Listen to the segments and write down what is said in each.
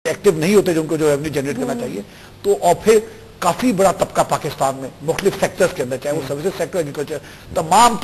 Active नहीं होते जो उनको जो रेवेन्यू जनरेट करना चाहिए। तो और फिर काफी बड़ा तबका पाकिस्तान में मुख्तलिफ सेक्टर्स के अंदर, चाहे वो सर्विसेज सेक्टर, एग्रीकल्चर, तमाम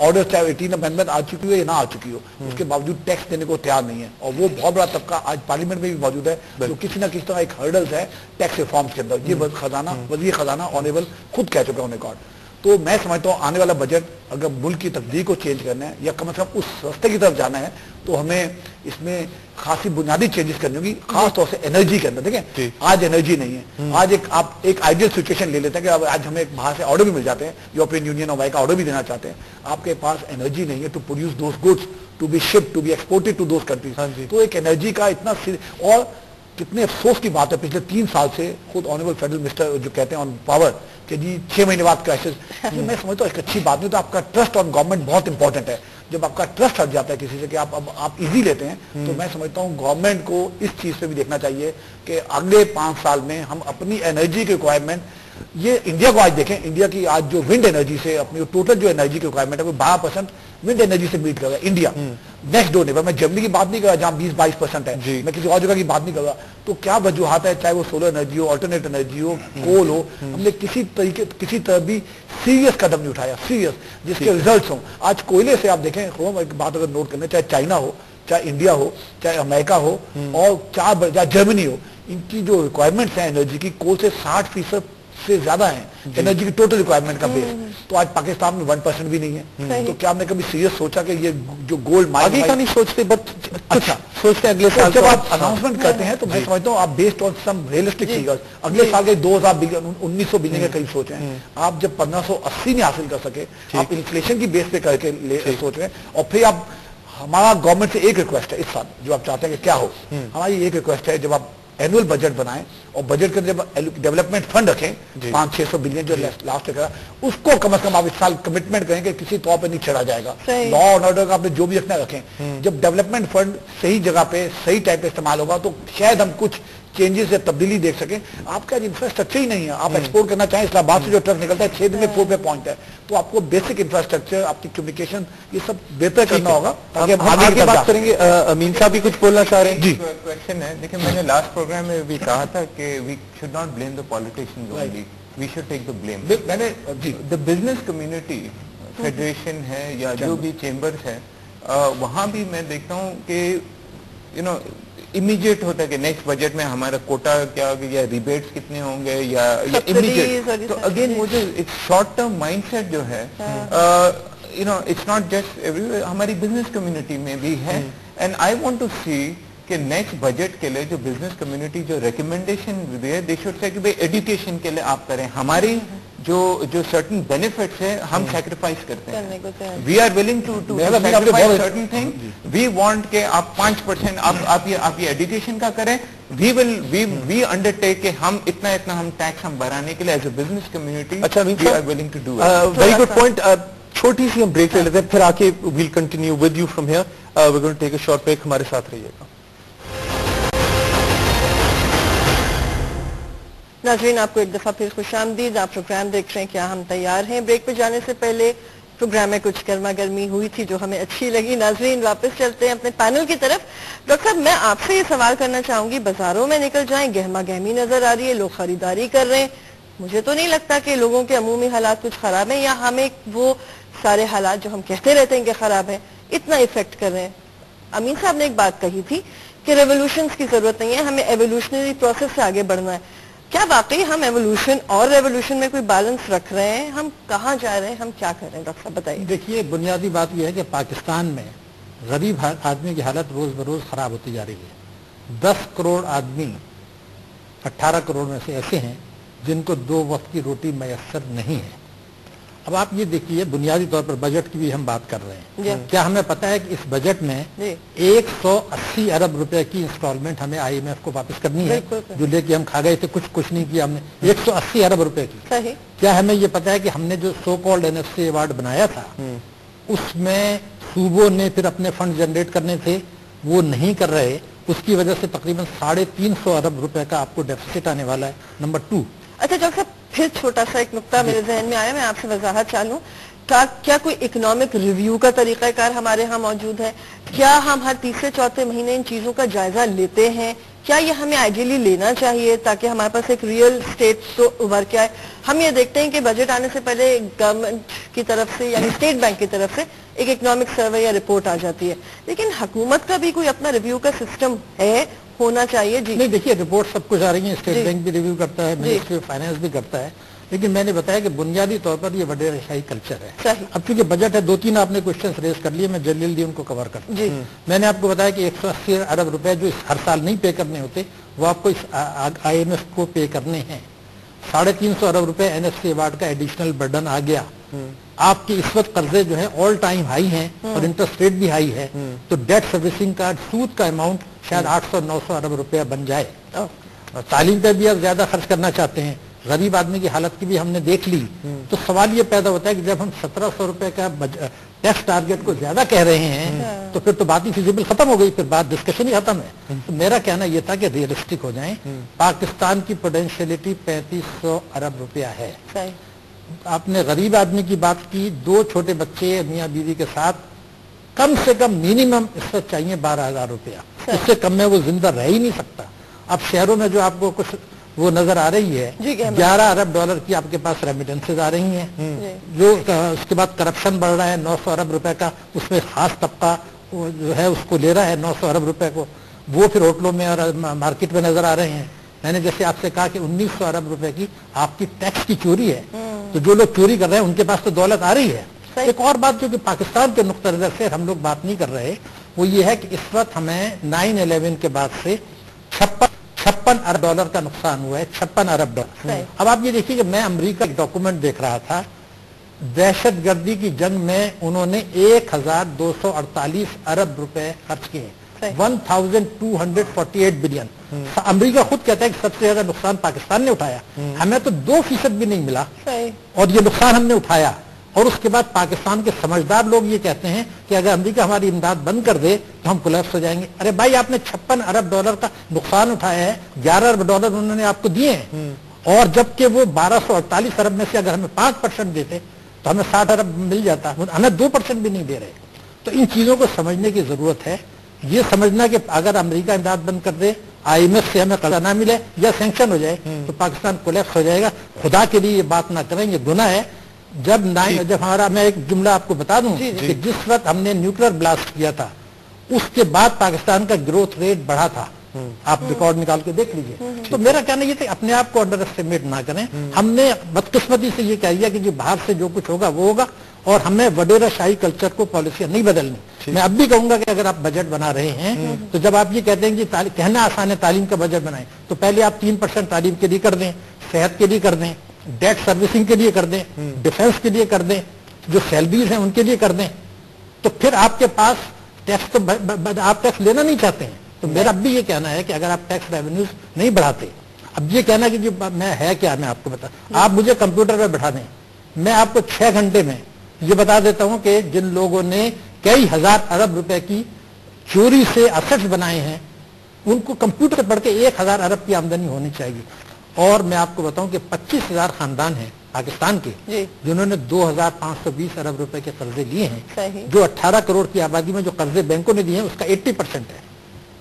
ऑर्डर चाहे 18 अमेंडमेंट आ चुकी हो या ना आ चुकी हो, उसके बावजूद टैक्स देने को तैयार नहीं है। और वो बहुत बड़ा तबका आज पार्लियामेंट में भी मौजूद है जो किसी ना किसी तरह एक हर्डल्स है टैक्स रिफॉर्म्स के अंदर। ये वज़ीर खजाना ऑनरेबल खुद कह चुके हैं रिकॉर्ड। तो मैं समझता हूँ आने वाला बजट अगर मुल्क की तकदीर को चेंज करना है या कम से कम उस रास्ते की तरफ जाना है तो हमें इसमें खासी बुनियादी चेंजेस करनी होगी, खास तौर से एनर्जी के अंदर। देखें आज एनर्जी नहीं है। आज आप एक आइडियल सिचुएशन ले लेते हैं कि आज हमें बाहर से ऑर्डर भी मिल जाते हैं, यूरोपियन यूनियन और वाई का ऑर्डर भी देना चाहते हैं, आपके पास एनर्जी नहीं है to produce those goods to be shipped to be exported to those countries. तो एक एनर्जी का इतना और कितने अफसोस की बात है पिछले 3 साल से खुद ऑनरेबल फेडरल मिनिस्टर जो कहते हैं ऑन पावर कि जी 6 महीने बाद क्राइसिस, मैं समझता हूँ एक अच्छी बात नहीं। तो आपका ट्रस्ट ऑन गवर्नमेंट बहुत इंपॉर्टेंट है। जब आपका ट्रस्ट हट जाता है किसी से कि आप इजी लेते हैं, तो मैं समझता हूँ गवर्नमेंट को इस चीज पे भी देखना चाहिए कि अगले 5 साल में हम अपनी एनर्जी की रिक्वायरमेंट, ये इंडिया को आज देखें, इंडिया की आज जो विंड एनर्जी से अपनी टोटल जो एनर्जी की रिक्वायरमेंट है वो 12% विंड एनर्जी से मीट कर रहा है इंडिया। नेक्स्ट डोर नेबर, मैं जर्मनी की बात नहीं कर रहा जहां 20-22% है, मैं किसी और जगह की बात नहीं कर रहा। तो क्या वजूहत है, चाहे वो सोलर एनर्जी हो, अल्टरनेट एनर्जी हो, कोल हो, हमने किसी तरह भी सीरियस कदम नहीं उठाया, सीरियस जिसके रिजल्ट्स हों। आज कोयले से आप देखें, एक बात अगर नोट करना, चाहे चाइना हो, चाहे इंडिया हो, चाहे अमेरिका हो और चाहे जर्मनी हो, इनकी जो रिक्वायरमेंट्स हैं एनर्जी की, कोल से 60% से ज्यादा है एनर्जी की टोटल रिक्वायरमेंट का बेस। तो आज पाकिस्तान में 1% भी नहीं है। तो क्या हमने कभी सीरियस सोचा कि ये जो गोल्ड माइन आगे का नहीं सोचते, बट अच्छा सोचते अगले साल जब आप अनाउंसमेंट करते हैं तो मैं समझता हूँ आप based on some realistic figures अगले साल के 2000 बिलियन 1900 बिलियन के करीब सोच रहे हैं। आप जब 1580 नहीं हासिल कर सके, आप इन्फ्लेशन की बेस पे करके सोच रहे हैं। और फिर आप, हमारा गवर्नमेंट से एक रिक्वेस्ट है इस साल, जो आप चाहते हैं कि क्या हो, हमारी एक रिक्वेस्ट है, जब आप एनुअल बजट बनाएं और बजट के जब डेवलपमेंट फंड रखें 500-600 बिलियन जो लास्ट करा, उसको कम से कम आप इस साल कमिटमेंट करें कि किसी तौर पे नहीं चढ़ा जाएगा। लॉ और ऑर्डर का आपने जो भी रखना रखें, जब डेवलपमेंट फंड सही जगह पे सही टाइम पे इस्तेमाल होगा तो शायद हम कुछ चेंजेस या तब्दीली देख सकें। आपका इंफ्रास्ट्रक्चर ही नहीं है, आप एक्सपोर्ट करना चाहें, इस्लामाबाद से जो ट्रक निकलता है 6 दिन में 4 पे पहुंचता है, तो आपको बेसिक इंफ्रास्ट्रक्चर, आपकी कम्युनिकेशन, ये सब बेहतर करना होगा ताकि हम आगे बात करेंगे। अमीन साहब भी कुछ बोलना चाह रहे हैं जी। क्वेश्चन है, देखिए मैंने लास्ट प्रोग्राम में भी कहा था कि we should not blame the politicians only, we should take the blame. मैंने जी द बिजनेस कम्युनिटी फेडरेशन है या जो भी चेंबर्स है, वहां भी मैं देखता हूँ कि यू नो इमीडिएट होता है कि नेक्स्ट बजट में हमारा कोटा क्या होगा या रिबेट्स कितने होंगे या इमीडिएट। तो अगेन मुझे एक शॉर्ट टर्म माइंडसेट जो है, you know it's not just everywhere, हमारी बिजनेस कम्युनिटी में भी है। एंड आई वांट टू सी कि नेक्स्ट बजट के लिए जो बिजनेस कम्युनिटी जो रिकमेंडेशन दे शुड से कि भाई एजुकेशन के लिए आप करें, हमारी जो सर्टन बेनिफिट्स है हम सैक्रिफाइस करते हैं, we are willing to sacrifice certain thing, we want के आप 5% आप ये एजुकेशन का करें, वी अंडरटेक के हम इतना हम टैक्स हम बढ़ाने के लिए as a business community we are willing to do. Very good point. छोटी सी हम ब्रेक ले लेते हैं, फिर आके we'll continue with you from here. We are going to take a short break, हमारे साथ रहिएगा। नाज़रीन, आपको एक दफा फिर खुशामदीद। आप प्रोग्राम देख रहे हैं क्या हम तैयार हैं। ब्रेक पे जाने से पहले प्रोग्राम में कुछ गर्मा गर्मी हुई थी जो हमें अच्छी लगी। नाज़रीन, वापस चलते हैं अपने पैनल की तरफ। डॉक्टर साहब, मैं आपसे ये सवाल करना चाहूंगी, बाजारों में निकल जाएं, गहमा गहमी नजर आ रही है, लोग खरीदारी कर रहे हैं, मुझे तो नहीं लगता कि लोगों के अमूमी हालात कुछ खराब है या हमें वो सारे हालात जो हम कहते रहते हैं कि खराब है इतना इफेक्ट कर रहे हैं। अमीन साहब ने एक बात कही थी कि रेवोल्यूशन की जरूरत नहीं है, हमें एवोल्यूशनरी प्रोसेस से आगे बढ़ना है। क्या वाकई हम एवोल्यूशन और रेवोल्यूशन में कोई बैलेंस रख रहे हैं? हम कहाँ जा रहे हैं, हम क्या कर रहे हैं? डॉक्टर साहब बताइए। देखिए, बुनियादी बात यह है कि पाकिस्तान में गरीब आदमी की हालत रोज बरोज खराब होती जा रही है। 10 करोड़ आदमी 18 करोड़ में से ऐसे हैं जिनको 2 वक्त की रोटी मैसर नहीं है। अब आप ये देखिए, बुनियादी तौर पर बजट की भी हम बात कर रहे हैं, क्या हमें पता है कि इस बजट में 180 अरब रुपए की इंस्टॉलमेंट हमें IMF को वापस करनी है, जो लेके हम खा गए थे, कुछ नहीं किया हमने। 180 अरब रुपए की। क्या हमें ये पता है कि हमने जो सो कॉल्ड NFC अवार्ड बनाया था उसमें सूबों ने फिर अपने फंड जनरेट करने थे, वो नहीं कर रहे, उसकी वजह से तकरीबन 350 अरब रुपए का आपको डेफिसिट आने वाला है। नंबर 2। अच्छा डॉक्टर साहब, फिर छोटा सा एक नुक्ता मेरे जहन में आया, मैं आपसे वजाहत चालूं। क्या कोई इकोनॉमिक रिव्यू का तरीकाकार हमारे यहाँ मौजूद है? क्या हम हर तीसरे चौथे महीने इन चीजों का जायजा लेते हैं क्या ये हमें आइडियली लेना चाहिए ताकि हमारे पास एक रियल स्टेट तो उभर के आए? हम ये देखते हैं कि बजट आने से पहले गवर्नमेंट की तरफ से यानी स्टेट बैंक की तरफ से एक इकोनॉमिक सर्वे या रिपोर्ट आ जाती है, लेकिन हुकूमत का भी कोई अपना रिव्यू का सिस्टम है, होना चाहिए? जी नहीं, देखिए रिपोर्ट सब कुछ आ रही है, स्टेट बैंक भी रिव्यू करता है, मिनिस्ट्री ऑफ फाइनेंस भी करता है, लेकिन मैंने बताया कि बुनियादी तौर पर ये वडेराशाही कल्चर है। अब चूंकि बजट है, 2-3 आपने क्वेश्चन रेज कर लिए, मैं जल्दी उनको कवर करता हूँ। मैंने आपको बताया कि 180 अरब रुपए जो हर साल नहीं पे करने होते वो आपको इस IMF को पे करने हैं। 350 अरब रुपए NFC अवार्ड का एडिशनल बर्डन आ गया। आपके इस वक्त कर्जे जो है ऑल टाइम हाई हैं और इंटरेस्ट रेट भी हाई है, तो डेट सर्विसिंग का सूद का अमाउंट शायद 800-900 अरब रुपया बन जाए। तालीम पे भी आप ज्यादा खर्च करना चाहते हैं, गरीब आदमी की हालत की भी हमने देख ली, तो सवाल ये पैदा होता है कि जब हम 1700 रुपए का टैक्स टारगेट को ज्यादा कह रहे हैं तो फिर तो बात ही फिजिबल खत्म हो गई, फिर बात डिस्कशन ही खत्म है। तो मेरा कहना यह था कि रियलिस्टिक हो जाएं। पाकिस्तान की पोटेंशियलिटी 3500 अरब रुपया है। आपने गरीब आदमी की बात की, 2 छोटे बच्चे मियाँ बीवी के साथ कम से कम मिनिमम इस वक्त चाहिए 12,000 रुपया, इससे कम में वो जिंदा रह ही नहीं सकता। अब शहरों में जो आपको कुछ वो नजर आ रही है, 11 अरब डॉलर की आपके पास रेमिटेंसेज आ रही हैं, जो उसके बाद करप्शन बढ़ रहा है 900 अरब रुपए का, उसमें खास तबका जो है उसको ले रहा है 900 अरब रुपए को, वो फिर होटलों में और मार्केट में नजर आ रहे हैं। मैंने जैसे आपसे कहा कि 1900 अरब रुपए की आपकी टैक्स की चोरी है, तो जो लोग चोरी कर रहे हैं उनके पास तो दौलत आ रही है। एक और बात जो कि पाकिस्तान के नुक्ता नजर से हम लोग बात नहीं कर रहे, वो ये है कि इस वक्त हमें 9/11 के बाद से 56 अरब डॉलर का नुकसान हुआ है, 56 अरब डॉलर। अब आप ये देखिए कि मैं अमेरिका का डॉक्यूमेंट देख रहा था, दहशतगर्दी की जंग में उन्होंने 1248 अरब रुपए खर्च किए, 1248 बिलियन। अमेरिका खुद कहता है कि सबसे ज्यादा नुकसान पाकिस्तान ने उठाया, हमें तो 2% भी नहीं मिला और ये नुकसान हमने उठाया। और उसके बाद पाकिस्तान के समझदार लोग ये कहते हैं कि अगर अमेरिका हमारी इमदाद बंद कर दे तो हम कोलैप्स हो जाएंगे। अरे भाई, आपने 56 अरब डॉलर का नुकसान उठाया है, 11 अरब डॉलर उन्होंने आपको दिए हैं, और जबकि वो 1248 अरब में से अगर हमें 5% देते तो हमें 60 अरब मिल जाता, हमें 2% भी नहीं दे रहे। तो इन चीजों को समझने की जरूरत है। ये समझना कि अगर अमेरिका इमदाद बंद कर दे, IMF से हमें कर्जा ना मिले या सैंक्शन हो जाए तो पाकिस्तान कोलैप्स हो जाएगा। खुदा के लिए ये बात ना करें, ये गुनाह है। जब हमारा, मैं एक जुमला आपको बता दूं कि जिस वक्त हमने न्यूक्लियर ब्लास्ट किया था उसके बाद पाकिस्तान का ग्रोथ रेट बढ़ा था, आप रिकॉर्ड निकाल के देख लीजिए। तो मेरा कहना ये था अपने आप को अंडर एस्टिमेट ना करें। हमने बदकिस्मती से ये कह दिया कि जो बाहर से जो कुछ होगा वो होगा, और हमें वडेराशाही कल्चर को पॉलिसी नहीं बदलनी। मैं अब भी कहूंगा कि अगर आप बजट बना रहे हैं तो जब आप ये कहते हैं कि कहना आसान है तालीम का बजट बनाएं, तो पहले आप 3% तालीम के लिए कर दें, सेहत के लिए कर दें, डेट सर्विसिंग के लिए कर दें, डिफेंस के लिए कर दें, जो सैलरीज हैं उनके लिए कर दें, तो फिर आपके पास टैक्स तो आप टैक्स लेना नहीं चाहते हैं। तो मेरा अब भी ये कहना है कि अगर आप टैक्स रेवेन्यूज नहीं बढ़ाते, अब ये कहना कि जो मैं है क्या, मैं आपको बता, आप मुझे कंप्यूटर पर बैठा दें, मैं आपको 6 घंटे में ये बता देता हूं कि जिन लोगों ने कई हजार अरब रुपए की चोरी से असेट्स बनाए हैं उनको कंप्यूटर पढ़ के 1000 अरब की आमदनी होनी चाहिए। और मैं आपको बताऊं कि 25,000 खानदान हैं पाकिस्तान के जिन्होंने 2,520 अरब रुपए के कर्जे लिए हैं, जो 18 करोड़ की आबादी में जो कर्जे बैंकों ने दिए हैं उसका 80% है।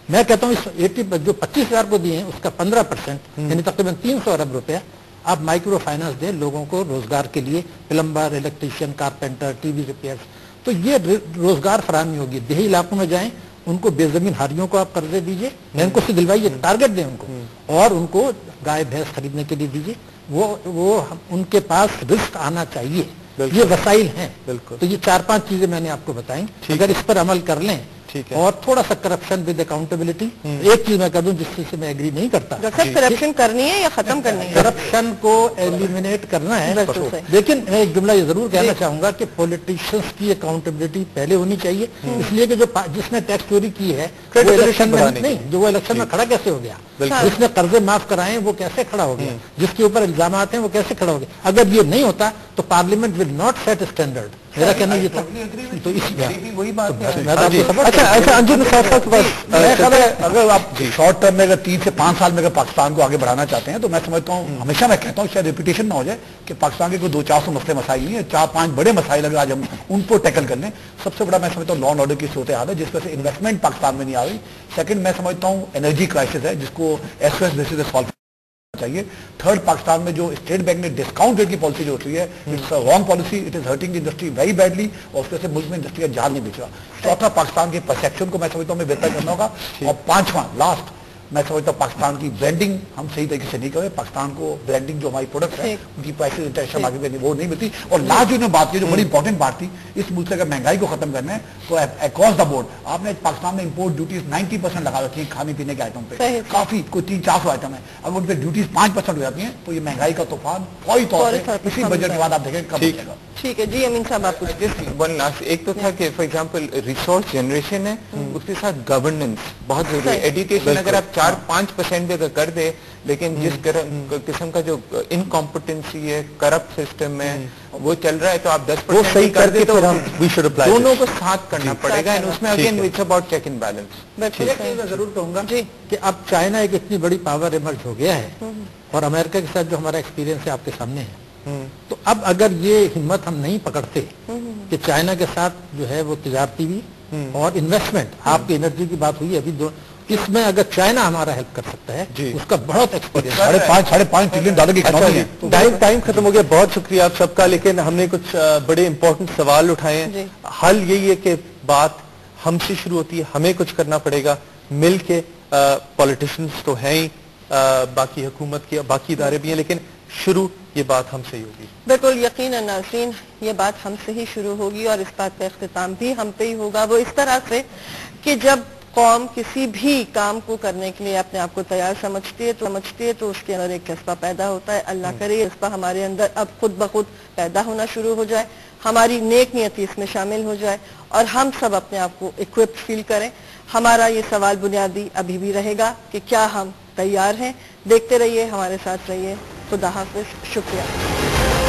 मैं कहता हूं इस 80 जो 25,000 को दिए हैं उसका 15% यानी तकरीबन 300 अरब रुपया आप माइक्रो फाइनेंस दें लोगों को रोजगार के लिए, plumber, electrician, carpenter, TV repair, तो ये रोजगार फराहमी होगी। देही इलाकों में जाएं, उनको बेजमीन हारियों को आप कर्जे दीजिए, बैंकों से दिलवाइए, टारगेट दें उनको, और उनको गाय भैंस खरीदने के लिए दीजिए। वो उनके पास रिस्क आना चाहिए, ये वसाइल हैं। तो ये 4-5 चीजें मैंने आपको बताई, अगर इस पर अमल कर लें और थोड़ा सा करप्शन विद अकाउंटेबिलिटी। एक चीज मैं कर दूं जिससे से मैं एग्री नहीं करता, करप्शन करनी है या खत्म करनी है? करप्शन को एलिमिनेट करना है, लेकिन मैं एक जुमला ये जरूर कहना चाहूंगा कि पॉलिटिशियंस की अकाउंटेबिलिटी पहले होनी चाहिए, इसलिए कि जो जिसने टैक्स चोरी की है वो इलेक्शन में नहीं, जो वो इलेक्शन में खड़ा कैसे हो गया, जिसने कर्जे माफ कराए वो कैसे खड़ा हो गया, जिसके ऊपर इल्जाम हैं वो कैसे खड़ा हो गया। अगर ये नहीं होता तो parliament will not set standard. میرا کہنا یہ تھا تو اس وہی بات ہے. میں تو آپ کو سمجھ اچھا انجم صاحب صاحب کے پاس میرا خیال ہے اگر آپ شارٹ ٹرم میں اگر 3 سے 5 سال میں اگر پاکستان کو آگے بڑھانا چاہتے ہیں تو میں سمجھتا ہوں, ہمیشہ میں کہتا ہوں, شاید ریپیٹیشن نہ ہو جائے کہ پاکستان کے کوئی 200-400 مسئلے مسائل نہیں ہے, 4-5 بڑے مسائل اگر آج ہم ان کو ٹیکل کر لیں. سب سے بڑا میں سمجھتا ہوں لا اینڈ آرڈر کی صورتحال ہے جس وجہ سے انویسٹمنٹ پاکستان میں نہیں آ رہی. سیکنڈ میں سمجھتا ہوں انرجی کرائسس ہے جس کو ایس ایس بیسس پہ سالو چاہیے. تھرڈ, پاکستان میں جو اسٹیٹ بینک نے ڈسکاؤنٹ ریٹ کی پالیسی جو ہوتی ہے it's wrong policy, it is hurting industry very badly, اور اس وجہ سے ملک میں انڈسٹری کا جال نہیں بچ رہا. چوتھا, پاکستان کے پرسیپشن کو میں سمجھتا ہوں ہمیں بہتر کرنا ہوگا. اور پانچواں لاسٹ, میں سمجھتا ہوں پاکستان کی برانڈنگ ہم صحیح طریقے سے نہیں کرے. پاکستان کو برانڈنگ جو ہماری پروڈکٹ ہے ان کی پرائسز انٹرنیشنل مارکیٹ میں وہ نہیں ملتی. اور لاسٹ جو نے بات کی جو بڑی انپورٹنٹ بات تھی, اس ملک سے اگر مہنگائی کو ختم کرنا ہے تو اکراس دا بورڈ آپ نے پاکستان میں امپورٹ ڈیوٹیز 90% لگا رکھی ہیں کھانے پینے کے آئٹم پہ. کافی کوئی 300-400 آئٹم ہے, اگر ان پہ ڈیوٹیز 5% ہو جاتی ہیں تو یہ مہنگائی کا طوفان فوری طور پہ اسی بجٹ کے بعد آپ دیکھیں کب چلے گا. ٹھیک ہے جی امین صاحب, آپ ایک تو تھا کہ فار ایگزامپل ریسورس جنریشن ہے, اس کے ساتھ گورننس بہت ضروری ہے. ایجوکیشن اگر آپ 4-5% بھی اگر کر دے, لیکن جس قسم کا جو انکمپٹنسی ہے, کرپٹ سسٹم ہے وہ چل رہا ہے, تو آپ 10% صحیح کر دے تو دونوں کو ساتھ کرنا پڑے گا. اس میں again it's about check and balance. میں ضرور کہوں گا کہ اب چائنا ایک اتنی بڑی پاور ایمرج ہو گیا ہے, اور امریکہ کے ساتھ جو ہمارا ایکسپیرینس ہے آپ کے سامنے ہے. تو اب اگر یہ ہمت ہم نہیں پکڑتے کہ چائنا کے ساتھ جو ہے وہ تجارتی بھی اور انویسٹمنٹ, آپ کی انرجی کی بات ہوئی ابھی, اس میں اگر چائنا ہمارا ہیلپ کر سکتا ہے اس کا بہت ایکسپیرینس. $5.5 ٹریلین کی اکنامی ہے. ٹائم ختم ہو گیا, بہت شکریہ آپ سب کا, لیکن ہم نے کچھ بڑے امپورٹنٹ سوال اٹھائے ہیں. حل یہی ہے کہ بات ہم سے شروع ہوتی ہے, ہمیں کچھ کرنا پڑے گا مل کے. پولیٹیشنز تو ہیں ہی, باقی حکومت کی باقی ادارے بھی ہیں, لیکن شروع یہ بات ہم سے ہی ہوگی. بالکل یقیناً ناظرین, یہ بات ہم سے ہی شروع ہوگی اور اس بات کا اختتام بھی ہم پہ ہی ہوگا. وہ اس طرح سے کہ جب قوم کسی بھی کام کو کرنے کے لیے اپنے آپ کو تیار سمجھتی ہے تو اس کے اندر ایک جذبہ پیدا ہوتا ہے. اللہ کرے یہ جذبہ ہمارے اندر اب خود بخود پیدا ہونا شروع ہو جائے, ہماری نیک نیتی اس میں شامل ہو جائے, اور ہم سب اپنے آپ کو اکوپڈ فیل کریں. ہمارا یہ سوال بنیادی ابھی بھی رہے گا کہ کیا ہم تیار ہیں. دیکھتے رہیے, ہمارے ساتھ رہیے. خدا حافظ, شکریہ.